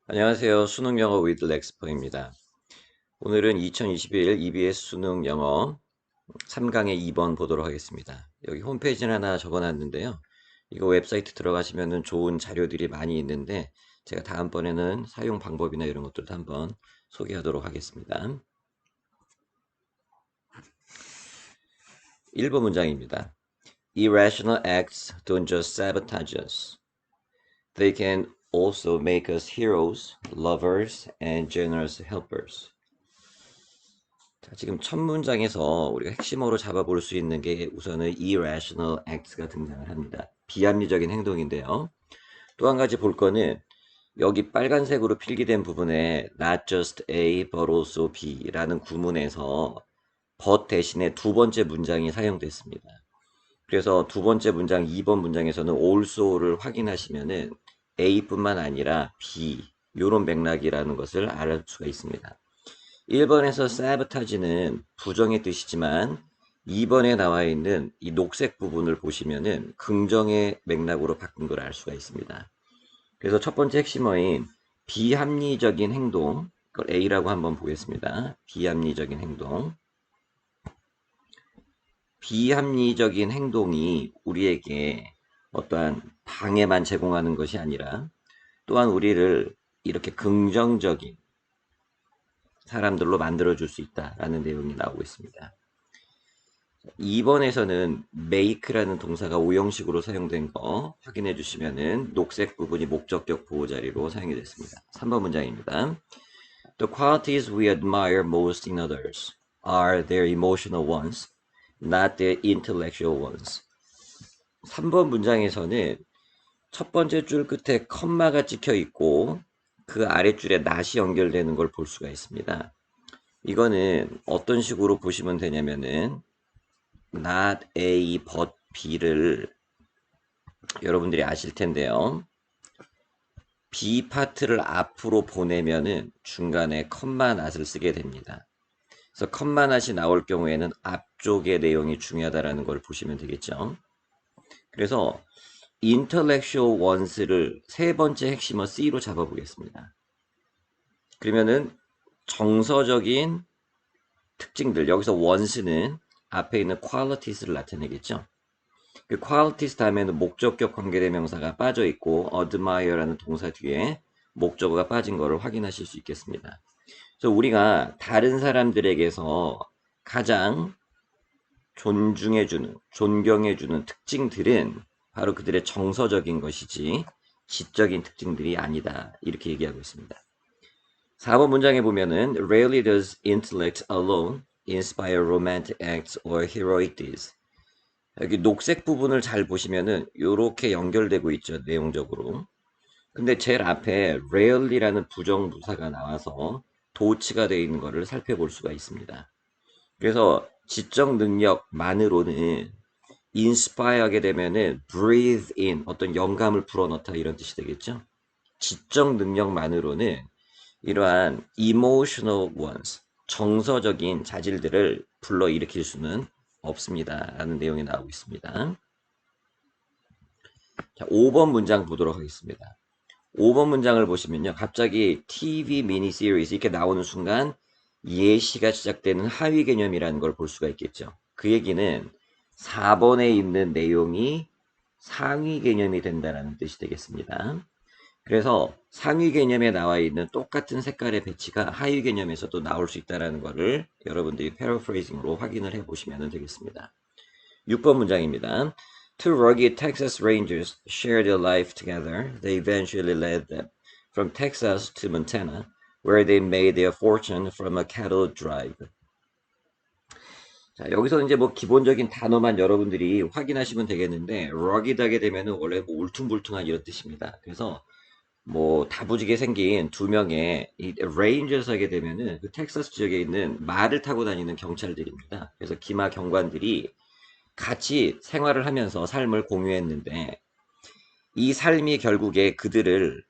안녕하세요. 수능영어 with 렉스퍼입니다. 오늘은 2021 EBS 수능영어 3강의 2번 보도록 하겠습니다. 여기 홈페이지는 하나 적어놨는데요. 이거 웹사이트 들어가시면 좋은 자료들이 많이 있는데 제가 다음번에는 사용 방법이나 이런 것들도 한번 소개하도록 하겠습니다. 1번 문장입니다. Irrational acts don't just sabotage us. They can also make us heroes, lovers, and generous helpers. 자, 지금 첫 문장에서 우리가 핵심어로 잡아볼 수 있는 게 우선은 irrational acts가 등장을 합니다. 비합리적인 행동인데요. 또 한 가지 볼 거는 여기 빨간색으로 필기된 부분에 not just A but also B라는 구문에서 but 대신에 두 번째 문장이 사용됐습니다. 그래서 두 번째 문장 2번 문장에서는 also를 확인하시면은 A뿐만 아니라 B 이런 맥락이라는 것을 알 수가 있습니다. 1번에서 sabotage는 부정의 뜻이지만 2번에 나와 있는 이 녹색 부분을 보시면은 긍정의 맥락으로 바꾼 걸 알 수가 있습니다. 그래서 첫 번째 핵심어인 비합리적인 행동, 그걸 A라고 한번 보겠습니다. 비합리적인 행동. 비합리적인 행동이 우리에게 어떠한 방해만 제공하는 것이 아니라 또한 우리를 이렇게 긍정적인 사람들로 만들어줄 수 있다라는 내용이 나오고 있습니다. 2번에서는 make라는 동사가 오형식으로 사용된 거 확인해 주시면은 녹색 부분이 목적격 보호 자리로 사용이 됐습니다. 3번 문장입니다. The qualities we admire most in others are their emotional ones, not their intellectual ones. 3번 문장에서는 첫 번째 줄 끝에 컴마가 찍혀 있고 그 아랫줄에 not이 연결되는 걸 볼 수가 있습니다. 이거는 어떤 식으로 보시면 되냐면은 not A but B를 여러분들이 아실 텐데요. B 파트를 앞으로 보내면은 중간에 컴마 not을 쓰게 됩니다. 그래서 컴마 not이 나올 경우에는 앞쪽의 내용이 중요하다라는 걸 보시면 되겠죠. 그래서 intellectual ones를 세 번째 핵심어 C로 잡아보겠습니다. 그러면은 정서적인 특징들, 여기서 ones는 앞에 있는 qualities를 나타내겠죠. 그 qualities 다음에는 목적격 관계대명사가 빠져 있고 admire라는 동사 뒤에 목적어가 빠진 것을 확인하실 수 있겠습니다. 그래서 우리가 다른 사람들에게서 가장 존중해주는, 존경해주는 특징들은 바로 그들의 정서적인 것이지 지적인 특징들이 아니다. 이렇게 얘기하고 있습니다. 4번 문장에 보면은 Rarely does intellect alone inspire romantic acts or heroic deeds. 여기 녹색 부분을 잘 보시면은 이렇게 연결되고 있죠. 내용적으로. 근데 제일 앞에 rarely라는 부정부사가 나와서 도치가 되어 있는 것을 살펴볼 수가 있습니다. 그래서 지적 능력만으로는 inspire하게 되면은 breathe in 어떤 영감을 불어넣다 이런 뜻이 되겠죠. 지적 능력만으로는 이러한 emotional ones 정서적인 자질들을 불러일으킬 수는 없습니다. 라는 내용이 나오고 있습니다. 자, 5번 문장 보도록 하겠습니다. 5번 문장을 보시면요. 갑자기 TV 미니 시리즈 이렇게 나오는 순간 예시가 시작되는 하위 개념이라는 걸 볼 수가 있겠죠. 그 얘기는 4번에 있는 내용이 상위 개념이 된다는 뜻이 되겠습니다. 그래서 상위 개념에 나와 있는 똑같은 색깔의 배치가 하위 개념에서도 나올 수 있다는 것을 여러분들이 패러프레이징으로 확인을 해 보시면 되겠습니다. 6번 문장입니다. Two rugged Texas Rangers shared their life together. They eventually led them from Texas to Montana, where they made their fortune from a cattle drive. 자, 여기서 이제 뭐 기본적인 단어만 여러분들이 확인하시면 되겠는데, rugged하게 되면은 원래 뭐 울퉁불퉁한 이런 뜻입니다. 그래서 뭐 다부지게 생긴 두 명의 이 레인저스 하게 되면은 그 텍사스 지역에 있는 말을 타고 다니는 경찰들입니다. 그래서 기마 경관들이 같이 생활을 하면서 삶을 공유했는데 이 삶이 결국에 그들을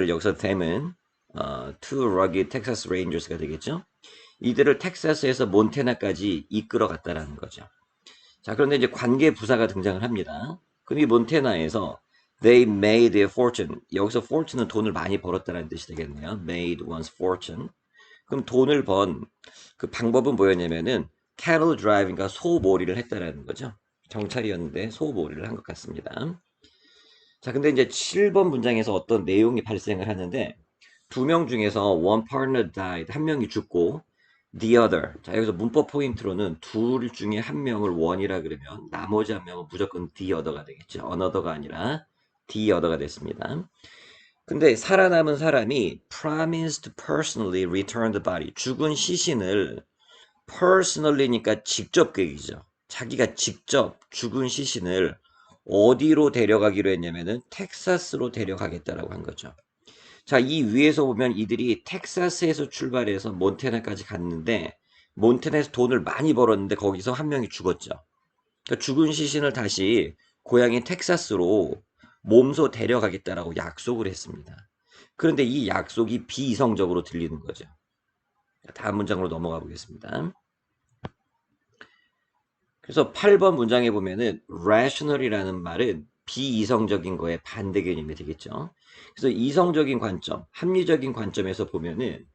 여기서 them은 two rugged Texas Rangers가 되겠죠. 이들을 텍사스에서 몬테나까지 이끌어 갔다라는 거죠. 자, 그런데 이제 관계 부사가 등장을 합니다. 그럼 이 몬테나에서 They made a fortune. 여기서 fortune은 돈을 많이 벌었다는 뜻이 되겠네요. Made one's fortune. 그럼 돈을 번 그 방법은 뭐였냐면은 cattle driving과 소몰이를 했다라는 거죠. 경찰이었는데 소몰이를 한 것 같습니다. 자, 근데 이제 7번 문장에서 어떤 내용이 발생을 하는데 두 명 중에서 one partner died, 한 명이 죽고 the other. 자, 여기서 문법 포인트로는 둘 중에 한 명을 one이라 그러면 나머지 한 명은 무조건 the other가 되겠죠. another가 아니라 the other가 됐습니다. 근데 살아남은 사람이 promised personally return the body. 죽은 시신을 personally니까 직접 그 얘기죠. 자기가 직접 죽은 시신을 어디로 데려가기로 했냐면은 텍사스로 데려가겠다라고 한 거죠. 자, 이 위에서 보면 이들이 텍사스에서 출발해서 몬태나까지 갔는데 몬태나에서 돈을 많이 벌었는데 거기서 한 명이 죽었죠. 그러니까 죽은 시신을 다시 고향인 텍사스로 몸소 데려가겠다라고 약속을 했습니다. 그런데 이 약속이 비이성적으로 들리는 거죠. 다음 문장으로 넘어가 보겠습니다. 그래서 8번 문장에 보면은 rational이라는 말은 비이성적인 거에 반대 개념이 되겠죠. 그래서 이성적인 관점, 합리적인 관점에서 보면은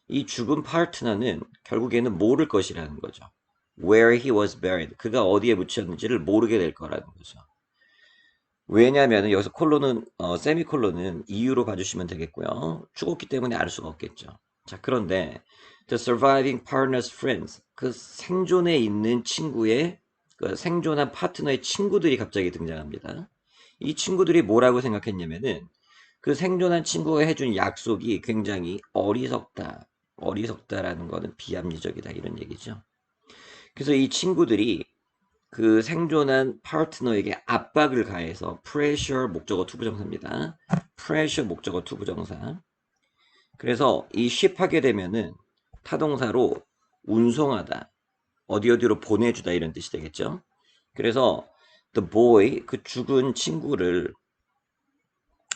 이 죽은 파트너는 결국에는 모를 것이라는 거죠. Where he was buried. 그가 어디에 묻혔는지를 모르게 될 거라는 거죠. 왜냐하면 여기서 콜론은 세미콜론은 이유로 봐주시면 되겠고요. 죽었기 때문에 알 수가 없겠죠. 자, 그런데 the surviving partner's friends, 그 생존에 있는 친구의 그 생존한 파트너의 친구들이 갑자기 등장합니다. 이 친구들이 뭐라고 생각했냐면은 그 생존한 친구가 해준 약속이 굉장히 어리석다. 어리석다라는 거는 비합리적이다 이런 얘기죠. 그래서 이 친구들이 그 생존한 파트너에게 압박을 가해서 pressure 목적어 투부정사입니다. pressure 목적어 투부정사. 그래서 이 ship 하게 되면은 타동사로 운송하다, 어디 어디로 보내주다 이런 뜻이 되겠죠. 그래서 the boy, 그 죽은 친구를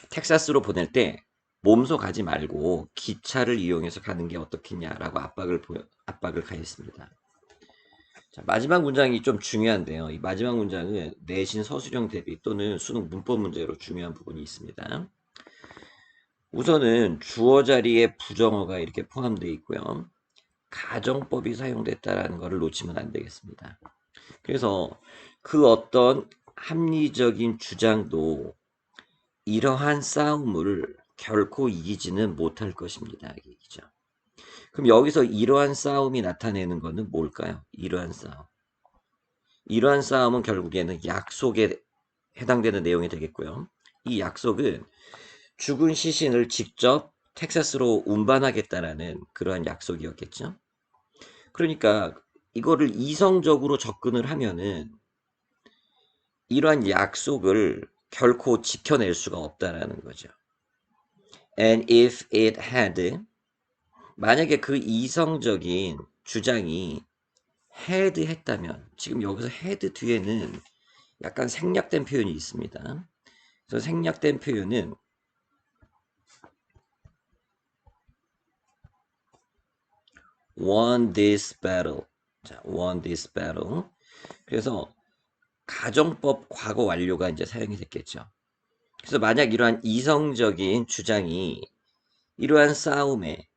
텍사스로 보낼 때 몸소 가지 말고 기차를 이용해서 가는 게 어떻겠냐라고 압박을 가했습니다. 자, 마지막 문장이 좀 중요한데요. 이 마지막 문장은 내신 서술형 대비 또는 수능 문법 문제로 중요한 부분이 있습니다. 우선은 주어 자리에 부정어가 이렇게 포함되어 있고요. 가정법이 사용됐다라는 것을 놓치면 안 되겠습니다. 그래서 그 어떤 합리적인 주장도 이러한 싸움을 결코 이기지는 못할 것입니다. 얘기죠. 그럼 여기서 이러한 싸움이 나타내는 것은 뭘까요? 이러한 싸움. 이러한 싸움은 결국에는 약속에 해당되는 내용이 되겠고요. 이 약속은 죽은 시신을 직접 텍사스로 운반하겠다라는 그러한 약속이었겠죠. 그러니까 이거를 이성적으로 접근을 하면은 이러한 약속을 결코 지켜낼 수가 없다라는 거죠. And if it had, 만약에 그 이성적인 주장이 had 했다면, 지금 여기서 had 뒤에는 약간 생략된 표현이 있습니다. 그래서 생략된 표현은 won this battle. 자, won this battle. 그래서 가정법 과거 완료가 이제 사용이 됐겠죠. 그래서 만약 이러한 이성적인 주장이 이러한 싸움에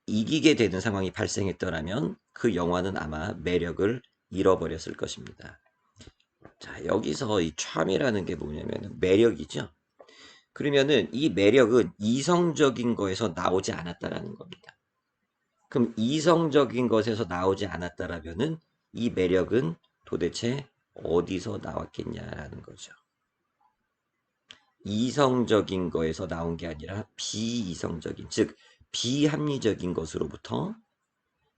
이기게 되는 상황이 발생했더라면 그 영화는 아마 매력을 잃어버렸을 것입니다. 자, 여기서 이 charm이라는 게 뭐냐면 매력이죠. 그러면은 이 매력은 이성적인 거에서 나오지 않았다라는 겁니다. 그럼 이성적인 것에서 나오지 않았다라면은 이 매력은 도대체 어디서 나왔겠냐라는 거죠. 이성적인 거에서 나온 게 아니라 비이성적인, 즉 비합리적인 것으로부터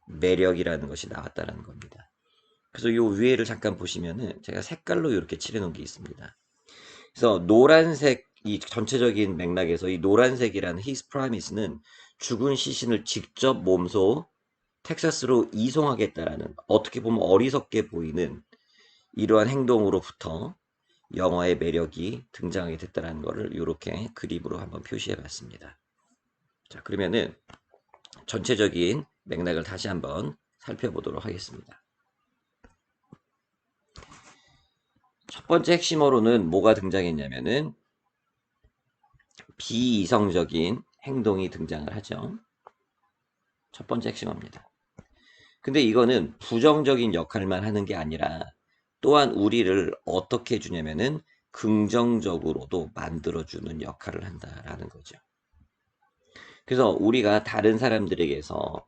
매력이라는 것이 나왔다는 겁니다. 그래서 이 위에를 잠깐 보시면은 제가 색깔로 이렇게 칠해놓은 게 있습니다. 그래서 노란색, 이 전체적인 맥락에서 이 노란색이라는 his promise는 죽은 시신을 직접 몸소 텍사스로 이송하겠다라는 어떻게 보면 어리석게 보이는 이러한 행동으로부터 영화의 매력이 등장하게 됐다는 것을 이렇게 그림으로 한번 표시해 봤습니다. 자, 그러면은 전체적인 맥락을 다시 한번 살펴보도록 하겠습니다. 첫 번째 핵심어로는 뭐가 등장했냐면은 비이성적인 행동이 등장을 하죠. 첫 번째 핵심어입니다. 근데 이거는 부정적인 역할만 하는 게 아니라 또한 우리를 어떻게 해주냐면은 긍정적으로도 만들어주는 역할을 한다라는 거죠. 그래서 우리가 다른 사람들에게서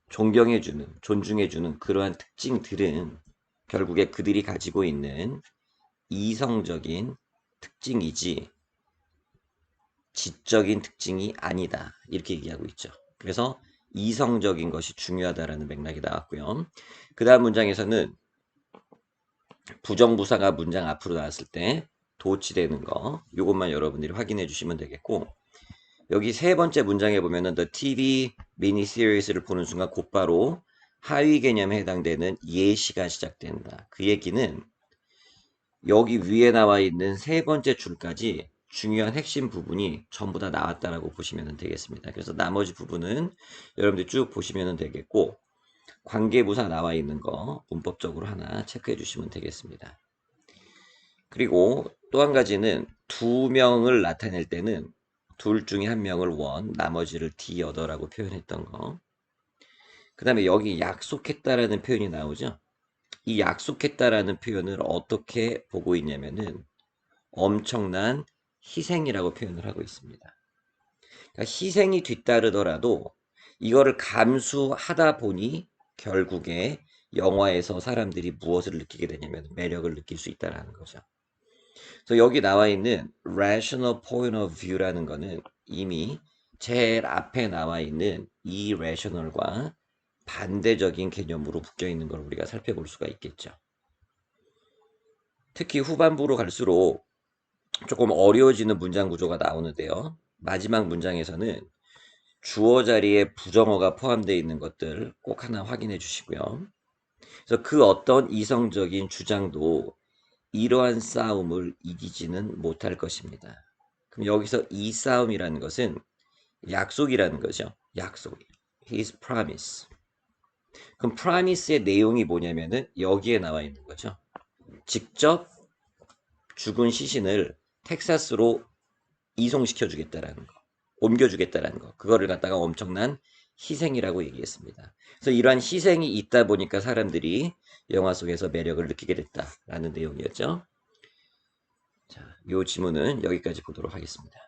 존경해주는, 존중해주는 그러한 특징들은 결국에 그들이 가지고 있는 이성적인 특징이지 지적인 특징이 아니다. 이렇게 얘기하고 있죠. 그래서 이성적인 것이 중요하다라는 맥락이 나왔고요. 그 다음 문장에서는 부정부사가 문장 앞으로 나왔을 때 도치되는 거 이것만 여러분들이 확인해 주시면 되겠고 여기 세 번째 문장에 보면은 The TV 미니 시리즈를 보는 순간 곧바로 하위 개념에 해당되는 예시가 시작된다. 그 얘기는 여기 위에 나와 있는 세 번째 줄까지 중요한 핵심 부분이 전부 다 나왔다라고 보시면 되겠습니다. 그래서 나머지 부분은 여러분들 쭉 보시면 되겠고 관계부사 나와 있는 거 문법적으로 하나 체크해 주시면 되겠습니다. 그리고 또 한 가지는 두 명을 나타낼 때는 둘 중에 한 명을 원, 나머지를 the other라고 표현했던 거. 그 다음에 여기 약속했다라는 표현이 나오죠. 이 약속했다라는 표현을 어떻게 보고 있냐면은 엄청난 희생이라고 표현을 하고 있습니다. 그러니까 희생이 뒤따르더라도 이거를 감수하다 보니 결국에 영화에서 사람들이 무엇을 느끼게 되냐면 매력을 느낄 수 있다는 거죠. 그래서 여기 나와 있는 rational point of view라는 거는 이미 제일 앞에 나와 있는 irrational과 반대적인 개념으로 묶여 있는 걸 우리가 살펴볼 수가 있겠죠. 특히 후반부로 갈수록 조금 어려워지는 문장 구조가 나오는데요. 마지막 문장에서는 주어 자리에 부정어가 포함되어 있는 것들 꼭 하나 확인해 주시고요. 그래서 그 어떤 이성적인 주장도 이러한 싸움을 이기지는 못할 것입니다. 그럼 여기서 이 싸움이라는 것은 약속이라는 거죠. 약속. His promise. 그럼 promise의 내용이 뭐냐면은 여기에 나와 있는 거죠. 직접 죽은 시신을 텍사스로 이송시켜 주겠다라는 거. 옮겨 주겠다라는 거. 그거를 갖다가 엄청난 희생이라고 얘기했습니다. 그래서 이러한 희생이 있다 보니까 사람들이 영화 속에서 매력을 느끼게 됐다라는 내용이었죠. 자, 이 지문은 여기까지 보도록 하겠습니다.